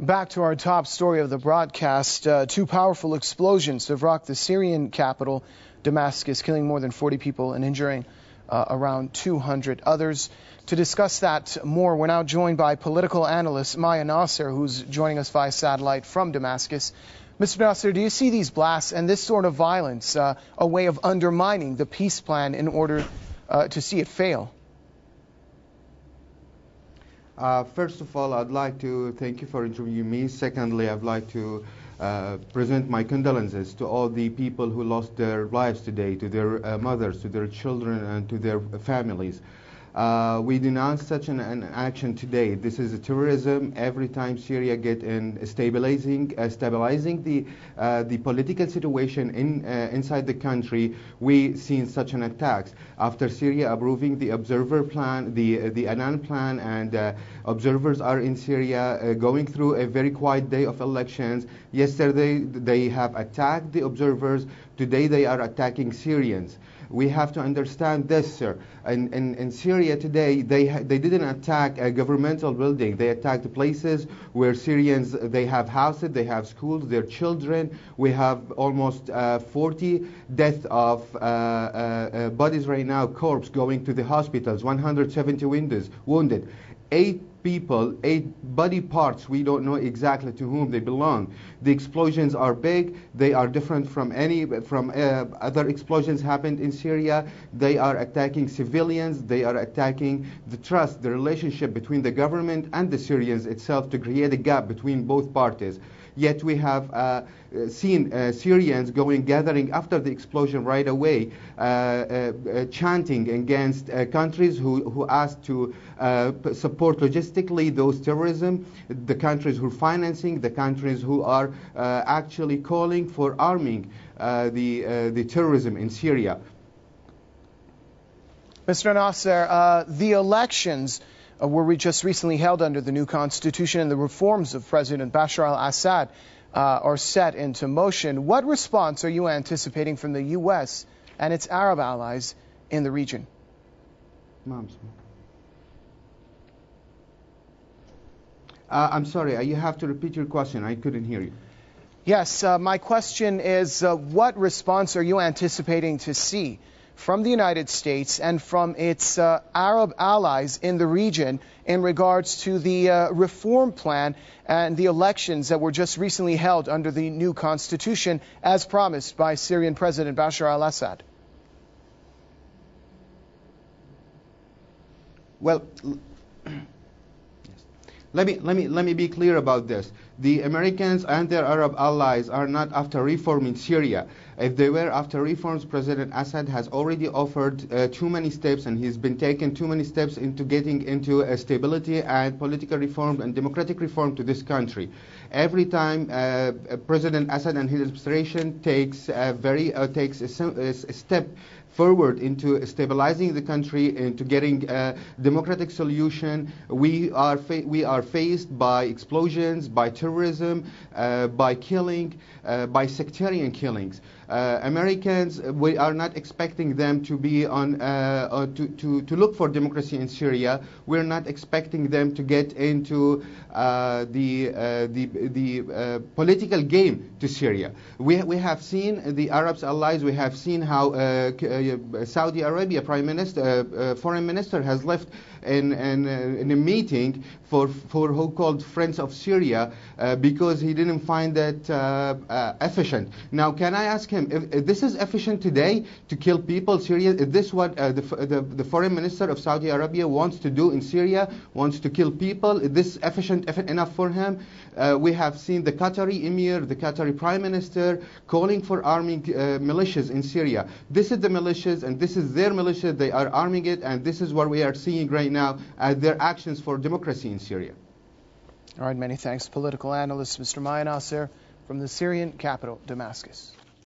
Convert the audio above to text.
Back to our top story of the broadcast. Two powerful explosions have rocked the Syrian capital, Damascus, killing more than 40 people and injuring around 200 others. To discuss that more, we're now joined by political analyst Maya Naser, who's joining us via satellite from Damascus. Mr. Naser, do you see these blasts and this sort of violence a way of undermining the peace plan in order to see it fail? First of all, I'd like to thank you for interviewing me. Secondly, I'd like to present my condolences to all the people who lost their lives today, to their mothers, to their children, and to their families. We denounce such an action today. This is a terrorism. Every time Syria get in stabilizing the political situation inside the country, we seen such an attacks. After Syria approving the observer plan, the Annan plan, and observers are in Syria going through a very quiet day of elections. Yesterday they have attacked the observers. Today they are attacking Syrians. We have to understand this, sir. In Syria today, they didn't attack a governmental building. They attacked places where Syrians, they have houses, they have schools, their children. We have almost 40 deaths of bodies right now, corpse going to the hospitals, 170 wounded. 8 people, 8 body parts, we don't know exactly to whom they belong. The explosions are big. They are different from other explosions happened in Syria. They are attacking civilians. They are attacking the trust, the relationship between the government and the Syrians itself, to create a gap between both parties. Yet we have seen Syrians gathering after the explosion right away, chanting against countries who asked to support logistically those terrorism, the countries who are financing, the countries who are actually calling for arming the terrorism in Syria. Mr. Naser, the elections were just recently held under the new constitution, and the reforms of President Bashar al-Assad are set into motion. What response are you anticipating from the U.S. and its Arab allies in the region? I'm sorry, you have to repeat your question. I couldn't hear you. Yes, my question is, what response are you anticipating to see from the United States and from its Arab allies in the region in regards to the reform plan and the elections that were just recently held under the new constitution, as promised by Syrian President Bashar al-Assad? Well, let me be clear about this. The Americans and their Arab allies are not after reforming Syria. If they were after reforms, President Assad has already offered too many steps, and he's been taking too many steps into getting into stability and political reform and democratic reform to this country. Every time President Assad and his administration takes a step forward into stabilizing the country, into getting a democratic solution, we are faced by explosions, by terrorism, by killing, by sectarian killings. Americans, we are not expecting them to be to look for democracy in Syria. We're not expecting them to get into the political game to Syria. We have seen the Arab allies. We have seen how Saudi Arabia foreign minister has left in a meeting for who-called Friends of Syria because he didn't find that efficient. Now, can I ask him, if this is efficient today to kill people in Syria? Is this what the foreign minister of Saudi Arabia wants to do in Syria, wants to kill people? Is this efficient enough for him? We have seen the Qatari emir, the Qatari prime minister, calling for arming militias in Syria. This is the militias, and this is their militia. They are arming it, and this is what we are seeing right now as their actions for democracy in Syria. All right, many thanks. Political analyst Mr. Maya Naser from the Syrian capital, Damascus.